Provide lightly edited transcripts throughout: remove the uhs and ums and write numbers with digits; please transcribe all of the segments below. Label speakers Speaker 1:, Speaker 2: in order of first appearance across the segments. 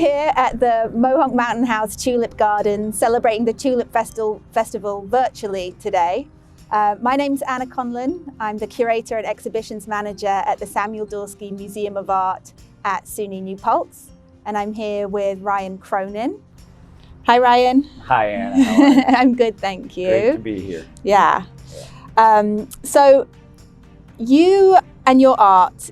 Speaker 1: here at the Mohonk Mountain House Tulip Garden, celebrating the Tulip Festival virtually today. My name's Anna Conlan. I'm the Curator and Exhibitions Manager at the Dorsky Museum of Art at SUNY New Paltz. And I'm here with Ryan Cronin. Hi, Ryan.
Speaker 2: Hi, Anna. How are you?
Speaker 1: I'm good, thank you.
Speaker 2: Great to be here.
Speaker 1: Yeah. So you and your art,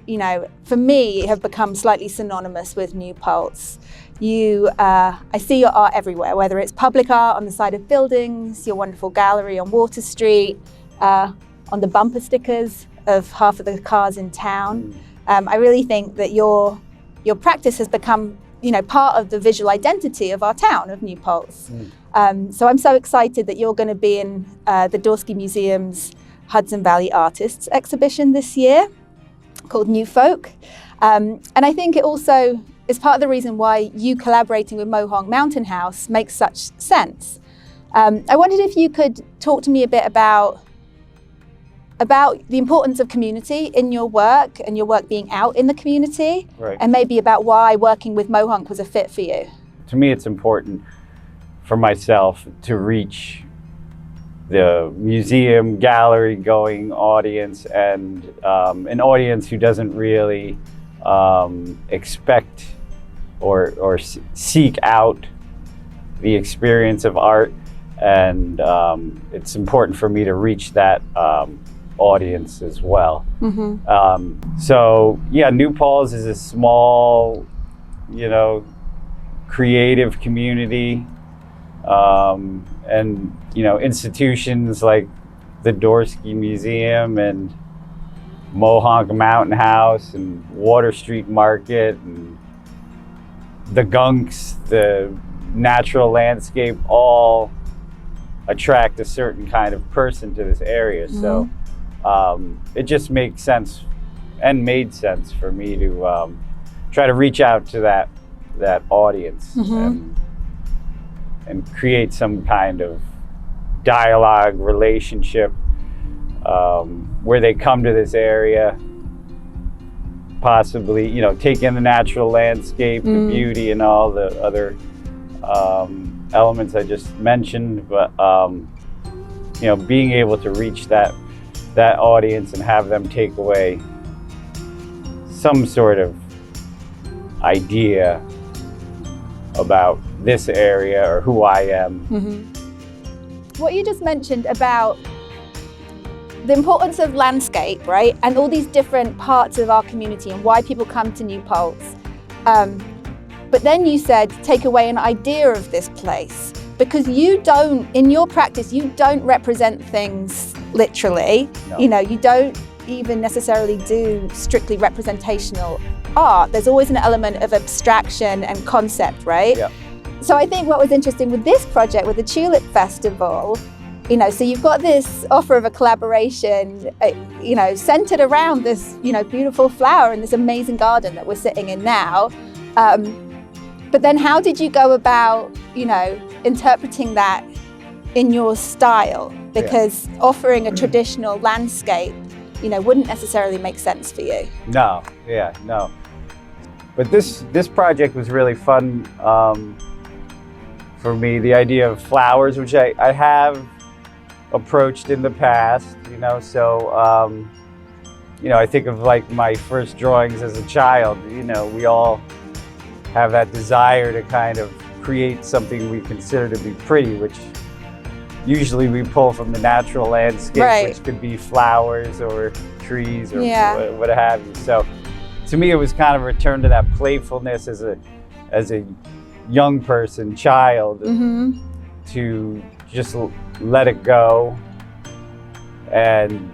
Speaker 1: for me, have become slightly synonymous with New Paltz. I see your art everywhere, whether it's public art on the side of buildings, your wonderful gallery on Water Street, on the bumper stickers of half of the cars in town. I really think that your practice has become, part of the visual identity of our town, of New Paltz. So I'm so excited that you're going to be in the Dorsky Museum's Hudson Valley Artists exhibition this year called New Folk. And I think it also is part of the reason why you collaborating with Mohonk Mountain House makes such sense. I wondered if you could talk to me a bit about the importance of community in your work and your work being out in the community,
Speaker 2: right.
Speaker 1: And maybe about why working with Mohonk was a fit for you.
Speaker 2: To me, it's important for myself to reach the museum, gallery going audience, and an audience who doesn't really expect or seek out the experience of art. And it's important for me to reach that audience as well. So yeah, New Paltz is a small, creative community. And institutions like the Dorsky Museum and Mohonk Mountain House and Water Street Market and the Gunks, the natural landscape, all attract a certain kind of person to this area. So it just makes sense and made sense for me to try to reach out to that audience and create some kind of dialogue, relationship, where they come to this area, possibly, take in the natural landscape, the beauty and all the other elements I just mentioned, but being able to reach that audience and have them take away some sort of idea about this area or who I am.
Speaker 1: What you just mentioned about the importance of landscape, right? And all these different parts of our community and why people come to New Paltz. But then you said, take away an idea of this place, because in your practice, you don't represent things literally. No. You don't even necessarily do strictly representational art. There's always an element of abstraction and concept, right?
Speaker 2: Yeah.
Speaker 1: So I think what was interesting with this project, with the Tulip Festival, so you've got this offer of a collaboration, centered around this, beautiful flower in this amazing garden that we're sitting in now. But then how did you go about, interpreting that in your style? Because offering a traditional landscape, wouldn't necessarily make sense for you.
Speaker 2: No. But this project was really fun for me. The idea of flowers, which I have approached in the past, so I think of like my first drawings as a child. We all have that desire to kind of create something we consider to be pretty, which usually we pull from the natural landscape,
Speaker 1: right,
Speaker 2: which could be flowers or trees or what have you. So to me, it was kind of a return to that playfulness as a young person, child, to just let it go. And,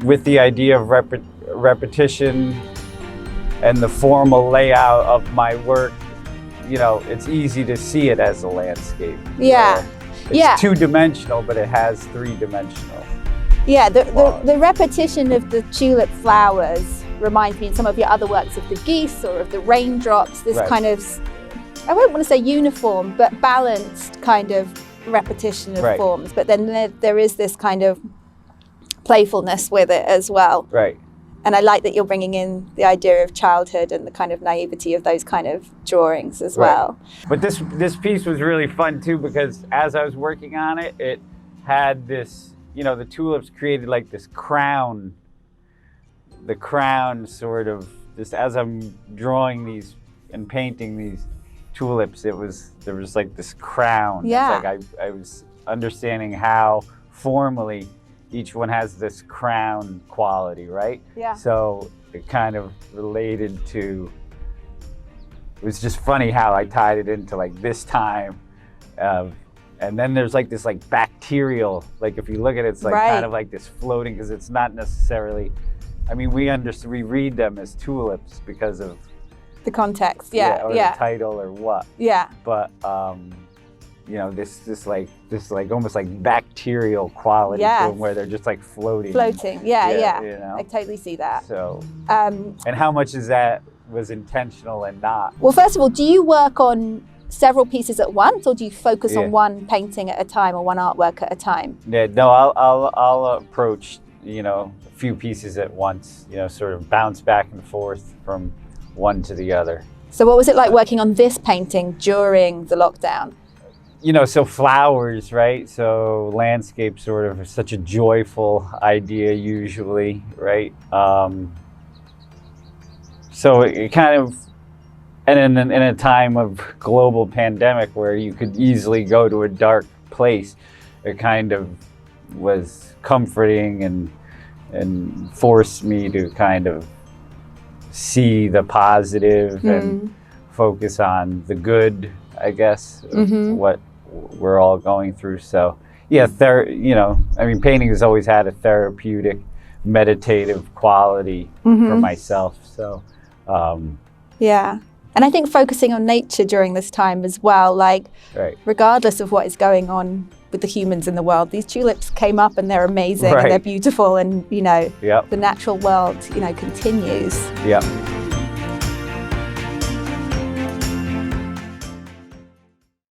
Speaker 2: with the idea of repetition and the formal layout of my work, it's easy to see it as a landscape.
Speaker 1: Yeah.
Speaker 2: It's two-dimensional, but it has three-dimensional.
Speaker 1: Yeah, the repetition of the tulip flowers reminds me in some of your other works of the geese or of the raindrops, this kind of, I won't want to say uniform, but balanced kind of repetition of forms. But then there is this kind of playfulness with it as well.
Speaker 2: Right.
Speaker 1: And I like that you're bringing in the idea of childhood and the kind of naivety of those kind of drawings as well.
Speaker 2: But this piece was really fun too, because as I was working on it, it had this, you know, the tulips created like this crown. The crown sort of, just as I'm drawing these and painting these tulips, there was like this crown.
Speaker 1: Yeah.
Speaker 2: It's like I was understanding how formally each one has this crown quality, right?
Speaker 1: Yeah.
Speaker 2: So it kind of related to, it was just funny how I tied it into like this time. And then there's like this like bacterial, like if you look at it, it's like kind of like this floating, because it's not necessarily, I mean, we read them as tulips because of
Speaker 1: the context,
Speaker 2: or the title or what.
Speaker 1: Yeah.
Speaker 2: But you know, this like almost like bacterial quality to them, where they're just like floating.
Speaker 1: Yeah.
Speaker 2: You know?
Speaker 1: I totally see that.
Speaker 2: So, and how much is that was intentional and not?
Speaker 1: Well, first of all, do you work on several pieces at once, or do you focus on one painting at a time or one artwork at a time?
Speaker 2: Yeah, no, I'll approach, you know, a few pieces at once, you know, sort of bounce back and forth from one to the other.
Speaker 1: So what was it like working on this painting during the lockdown?
Speaker 2: You know, so flowers, right? So landscape sort of is such a joyful idea usually, right? So it kind of, and in a time of global pandemic where you could easily go to a dark place, it kind of was comforting and forced me to kind of see the positive and focus on the good, I guess, of what we're all going through. So yeah, you know, I mean, painting has always had a therapeutic, meditative quality for myself. So
Speaker 1: yeah. And I think focusing on nature during this time as well, like regardless of what is going on with the humans in the world, these tulips came up and they're amazing and they're beautiful, and you know, the natural world, you know, continues.
Speaker 2: Yeah.